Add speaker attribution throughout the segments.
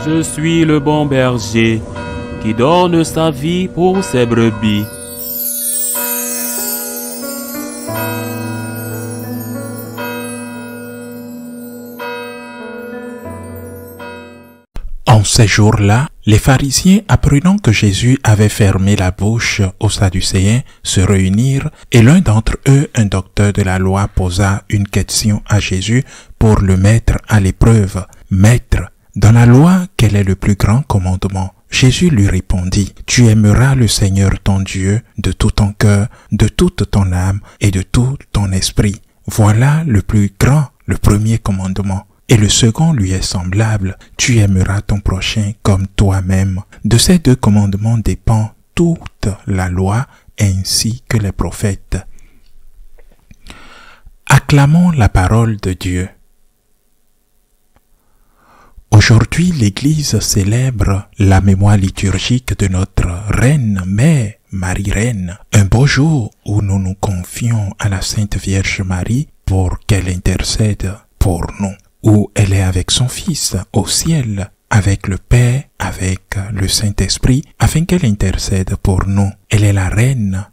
Speaker 1: Je suis le bon berger qui donne sa vie pour ses brebis.
Speaker 2: En ces jours-là, les pharisiens, apprenant que Jésus avait fermé la bouche aux Sadducéens, se réunirent et l'un d'entre eux, un docteur de la loi, posa une question à Jésus pour le mettre à l'épreuve. « Maître, dans la loi, quel est le plus grand commandement ?» Jésus lui répondit, « Tu aimeras le Seigneur ton Dieu de tout ton cœur, de toute ton âme et de tout ton esprit. Voilà le plus grand, le premier commandement. Et le second lui est semblable, tu aimeras ton prochain comme toi-même. De ces deux commandements dépend toute la loi ainsi que les prophètes. » Acclamons la parole de Dieu. Aujourd'hui, l'Église célèbre la mémoire liturgique de notre Reine Mère, Marie-Reine. Un beau jour où nous nous confions à la Sainte Vierge Marie pour qu'elle intercède pour nous. Où elle est avec son Fils au ciel, avec le Père, avec le Saint-Esprit, afin qu'elle intercède pour nous. Elle est la reine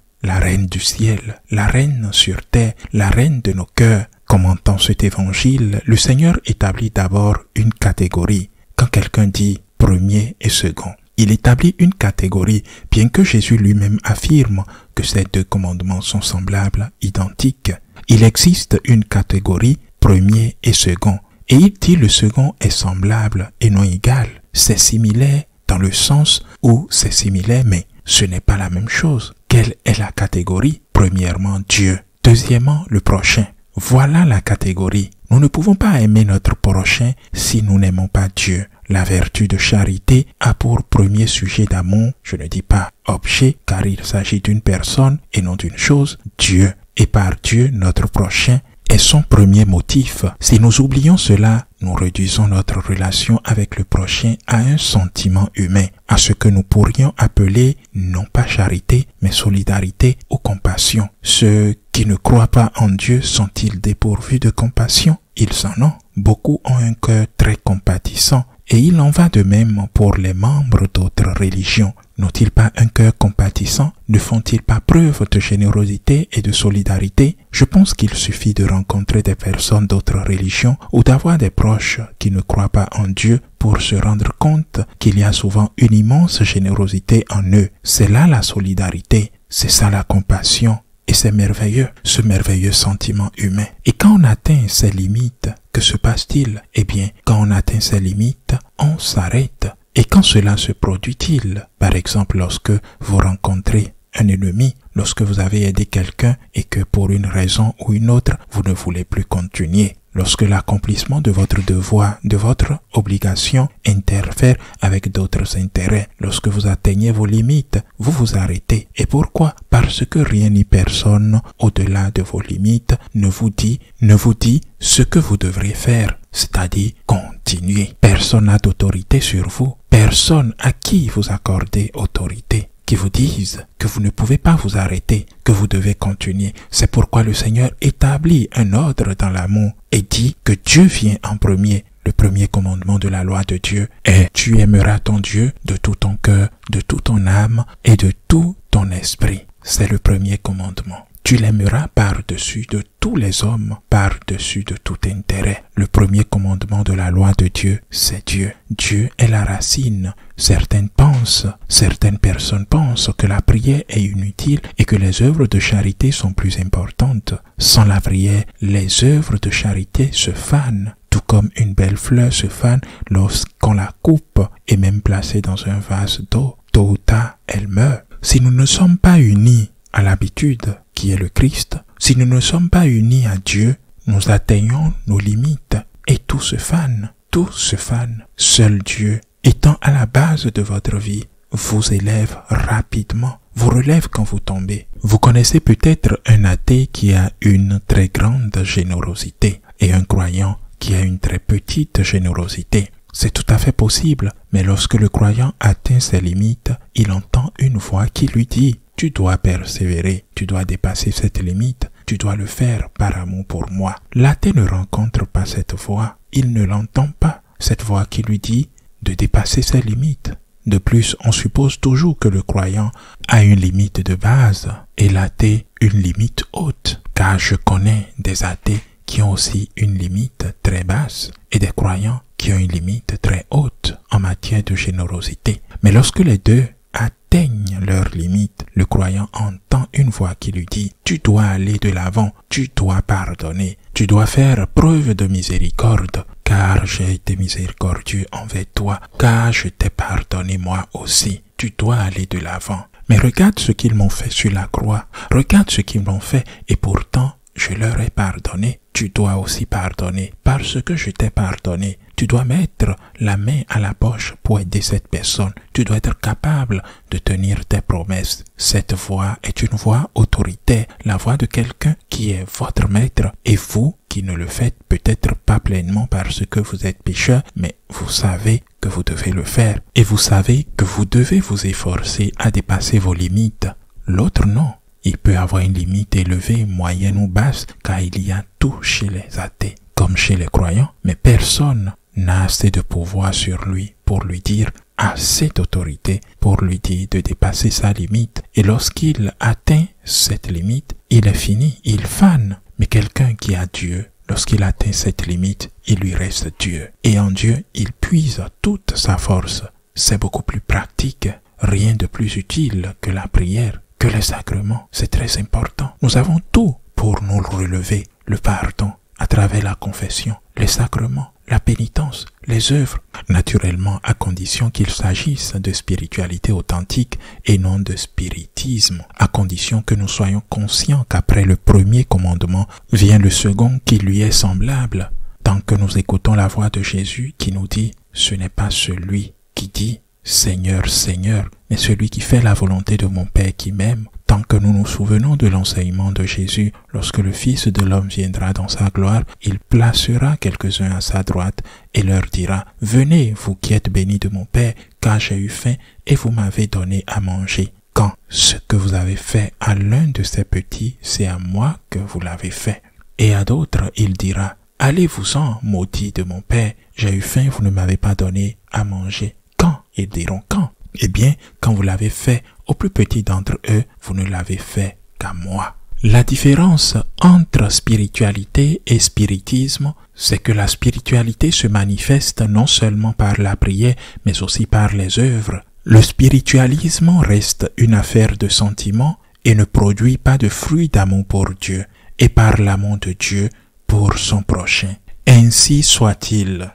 Speaker 2: du ciel, la reine sur terre, la reine de nos cœurs. Commentant cet évangile, le Seigneur établit d'abord une catégorie. Quand quelqu'un dit premier et second, il établit une catégorie, bien que Jésus lui-même affirme que ces deux commandements sont semblables, identiques. Il existe une catégorie premier et second. Et il dit le second est semblable et non égal. C'est similaire dans le sens où c'est similaire, mais ce n'est pas la même chose. Quelle est la catégorie? Premièrement, Dieu. Deuxièmement, le prochain. Voilà la catégorie. Nous ne pouvons pas aimer notre prochain si nous n'aimons pas Dieu. La vertu de charité a pour premier sujet d'amour, je ne dis pas objet, car il s'agit d'une personne et non d'une chose, Dieu. Et par Dieu, notre prochain est son premier motif. Si nous oublions cela, nous réduisons notre relation avec le prochain à un sentiment humain, à ce que nous pourrions appeler non pas charité, mais solidarité ou compassion. Ceux qui ne croient pas en Dieu sont-ils dépourvus de compassion? Ils en ont. Beaucoup ont un cœur très compatissant. Et il en va de même pour les membres d'autres religions. N'ont-ils pas un cœur compatissant? Ne font-ils pas preuve de générosité et de solidarité? Je pense qu'il suffit de rencontrer des personnes d'autres religions ou d'avoir des proches qui ne croient pas en Dieu pour se rendre compte qu'il y a souvent une immense générosité en eux. C'est là la solidarité, c'est ça la compassion. Et c'est merveilleux, ce merveilleux sentiment humain. Et quand on atteint ses limites, que se passe-t-il? Eh bien, quand on atteint ses limites, on s'arrête. Et quand cela se produit-il? Par exemple, lorsque vous rencontrez un ennemi, lorsque vous avez aidé quelqu'un et que pour une raison ou une autre, vous ne voulez plus continuer. Lorsque l'accomplissement de votre devoir, de votre obligation interfère avec d'autres intérêts, lorsque vous atteignez vos limites, vous vous arrêtez. Et pourquoi? Parce que rien ni personne au-delà de vos limites ne vous dit ce que vous devrez faire, c'est-à-dire continuer. Personne n'a d'autorité sur vous, personne à qui vous accordez autorité, qui vous disent que vous ne pouvez pas vous arrêter, que vous devez continuer. C'est pourquoi le Seigneur établit un ordre dans l'amour et dit que Dieu vient en premier. Le premier commandement de la loi de Dieu est « Tu aimeras ton Dieu de tout ton cœur, de toute ton âme et de tout ton esprit ». C'est le premier commandement. Tu l'aimeras par-dessus de tous les hommes, par-dessus de tout intérêt. Le premier commandement de la loi de Dieu, c'est Dieu. Dieu est la racine. Certaines personnes pensent que la prière est inutile et que les œuvres de charité sont plus importantes. Sans la prière, les œuvres de charité se fanent. Tout comme une belle fleur se fane lorsqu'on la coupe et même placée dans un vase d'eau. Tôt ou tard, elle meurt. Si nous ne sommes pas unis à l'habitude qui est le Christ, si nous ne sommes pas unis à Dieu, nous atteignons nos limites et tout se fane. Tout se fane. Seul Dieu, étant à la base de votre vie, vous élève rapidement, vous relève quand vous tombez. Vous connaissez peut-être un athée qui a une très grande générosité et un croyant qui a une très petite générosité. C'est tout à fait possible, mais lorsque le croyant atteint ses limites, il entend une voix qui lui dit « Tu dois persévérer, tu dois dépasser cette limite, tu dois le faire par amour pour moi. » L'athée ne rencontre pas cette voix, il ne l'entend pas. Cette voix qui lui dit « de dépasser ses limites. De plus, on suppose toujours que le croyant a une limite de base et l'athée une limite haute, car je connais des athées qui ont aussi une limite très basse et des croyants qui ont une limite très haute en matière de générosité. Mais lorsque les deux atteignent leur limite, le croyant entend une voix qui lui dit « Tu dois aller de l'avant, tu dois pardonner, tu dois faire preuve de miséricorde, car j'ai été miséricordieux envers toi, car je t'ai pardonné moi aussi, tu dois aller de l'avant. » Mais regarde ce qu'ils m'ont fait sur la croix, regarde ce qu'ils m'ont fait et pourtant je leur ai pardonné. Tu dois aussi pardonner parce que je t'ai pardonné. Tu dois mettre la main à la poche pour aider cette personne. Tu dois être capable de tenir tes promesses. Cette voix est une voix autoritaire, la voix de quelqu'un qui est votre maître et vous qui ne le faites peut-être pas pleinement parce que vous êtes pécheur, mais vous savez que vous devez le faire et vous savez que vous devez vous efforcer à dépasser vos limites. L'autre non. Il peut avoir une limite élevée, moyenne ou basse, car il y a tout chez les athées, comme chez les croyants, mais personne n'a assez de pouvoir sur lui pour lui dire, assez d'autorité pour lui dire de dépasser sa limite. Et lorsqu'il atteint cette limite, il est fini, il fane. Mais quelqu'un qui a Dieu, lorsqu'il atteint cette limite, il lui reste Dieu. Et en Dieu, il puise toute sa force. C'est beaucoup plus pratique, rien de plus utile que la prière. Que les sacrements, c'est très important. Nous avons tout pour nous relever, le pardon à travers la confession, les sacrements, la pénitence, les œuvres, naturellement à condition qu'il s'agisse de spiritualité authentique et non de spiritisme, à condition que nous soyons conscients qu'après le premier commandement vient le second qui lui est semblable, tant que nous écoutons la voix de Jésus qui nous dit « Ce n'est pas celui qui dit « Seigneur, Seigneur », mais celui qui fait la volonté de mon Père qui m'aime, tant que nous nous souvenons de l'enseignement de Jésus, lorsque le Fils de l'homme viendra dans sa gloire, il placera quelques-uns à sa droite et leur dira « Venez, vous qui êtes bénis de mon Père, car j'ai eu faim et vous m'avez donné à manger. Quand ce que vous avez fait à l'un de ces petits, c'est à moi que vous l'avez fait. » Et à d'autres, il dira « Allez-vous-en, maudits de mon Père, j'ai eu faim, vous ne m'avez pas donné à manger. » Quand? Ils diront quand? Eh bien, quand vous l'avez fait au plus petit d'entre eux, vous ne l'avez fait qu'à moi. La différence entre spiritualité et spiritisme, c'est que la spiritualité se manifeste non seulement par la prière, mais aussi par les œuvres. Le spiritualisme reste une affaire de sentiments et ne produit pas de fruits d'amour pour Dieu et par l'amour de Dieu pour son prochain. Ainsi soit-il.